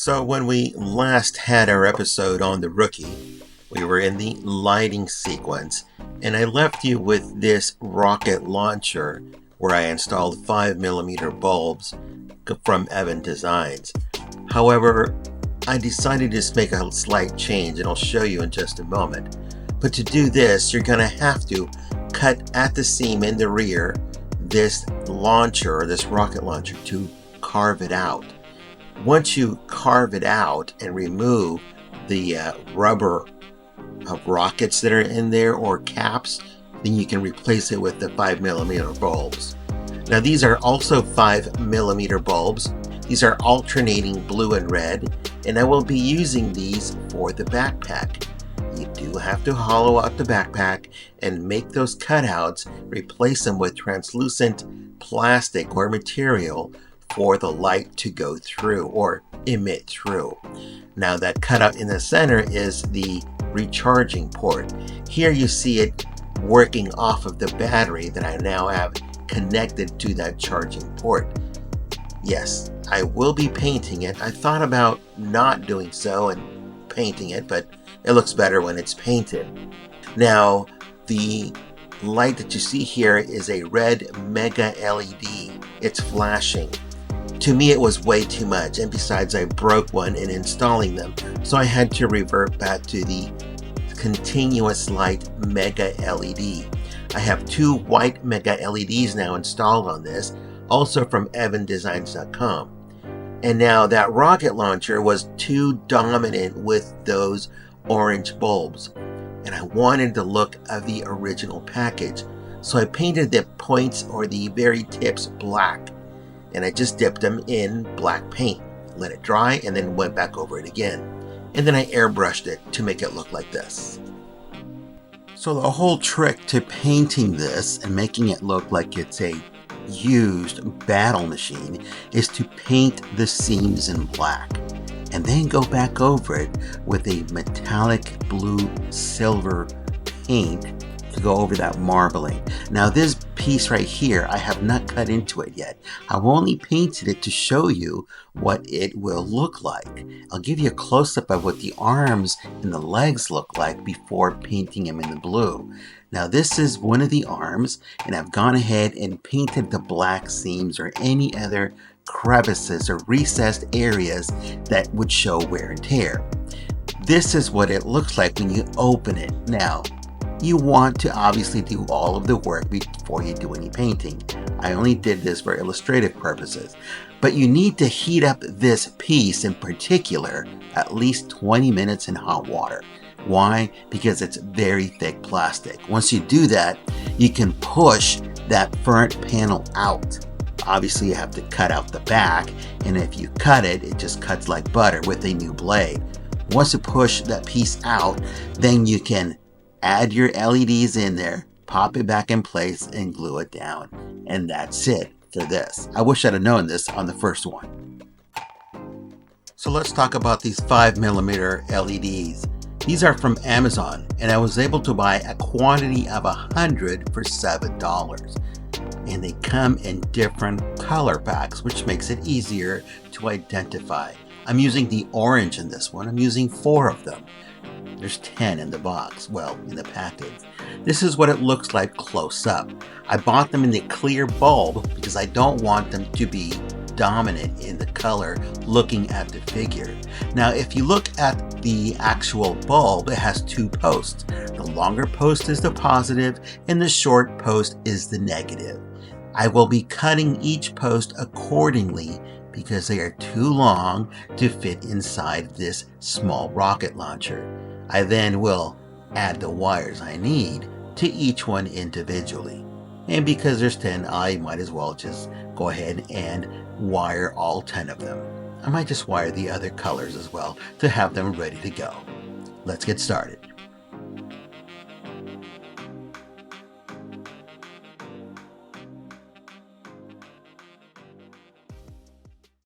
So when we last had our episode on the Rookie, we were in the lighting sequence, and I left you with this rocket launcher where I installed 5mm bulbs from Evan Designs. However, I decided to just make a slight change, and I'll show you in just a moment. But to do this, you're going to have to cut at the seam in the rear this launcher, this rocket launcher, to carve it out. Once you carve it out and remove the rubber rockets that are in there or caps, then you can replace it with the 5mm bulbs. Now these are also 5mm bulbs. These are alternating blue and red, and I will be using these for the backpack. You do have to hollow out the backpack and make those cutouts, replace them with translucent plastic or material for the light to go through or emit through. Now that cutout in the center is the recharging port. Here you see it working off of the battery that I now have connected to that charging port. Yes, I will be painting it. I thought about not doing so and painting it, but it looks better when it's painted. Now, the light that you see here is a red mega LED. It's flashing. To me, it was way too much, and besides, I broke one in installing them, so I had to revert back to the continuous light mega LED. I have two white mega LEDs now installed on this, also from evandesigns.com. And now that rocket launcher was too dominant with those orange bulbs, and I wanted the look of the original package, so I painted the points or the very tips black, and I just dipped them in black paint, let it dry, and then went back over it again, and then I airbrushed it to make it look like this. So the whole trick to painting this and making it look like it's a used battle machine is to paint the seams in black and then go back over it with a metallic blue silver paint to go over that marbling. Now this piece right here, I have not cut into it yet. I've only painted it to show you what it will look like. I'll give you a close-up of what the arms and the legs look like before painting them in the blue. Now this is one of the arms, and I've gone ahead and painted the black seams or any other crevices or recessed areas that would show wear and tear. This is what it looks like when you open it. Now, you want to obviously do all of the work before you do any painting. I only did this for illustrative purposes. But you need to heat up this piece in particular at least 20 minutes in hot water. Why? Because it's very thick plastic. Once you do that, you can push that front panel out. Obviously, you have to cut out the back, and if you cut it, it just cuts like butter with a new blade. Once you push that piece out, then you can add your LEDs in there, pop it back in place, and glue it down. And that's it for this. I wish I'd have known this on the first one. So let's talk about these 5mm LEDs. These are from Amazon, and I was able to buy a quantity of 100 for $7. And they come in different color packs, which makes it easier to identify. I'm using the orange in this one. I'm using 4 of them. There's 10 in the box, well, in the package. This is what it looks like close up. I bought them in the clear bulb because I don't want them to be dominant in the color looking at the figure. Now, if you look at the actual bulb, it has 2 posts. The longer post is the positive, and the short post is the negative. I will be cutting each post accordingly because they are too long to fit inside this small rocket launcher. I then will add the wires I need to each one individually. And because there's 10, I might as well just go ahead and wire all 10 of them. I might just wire the other colors as well to have them ready to go. Let's get started.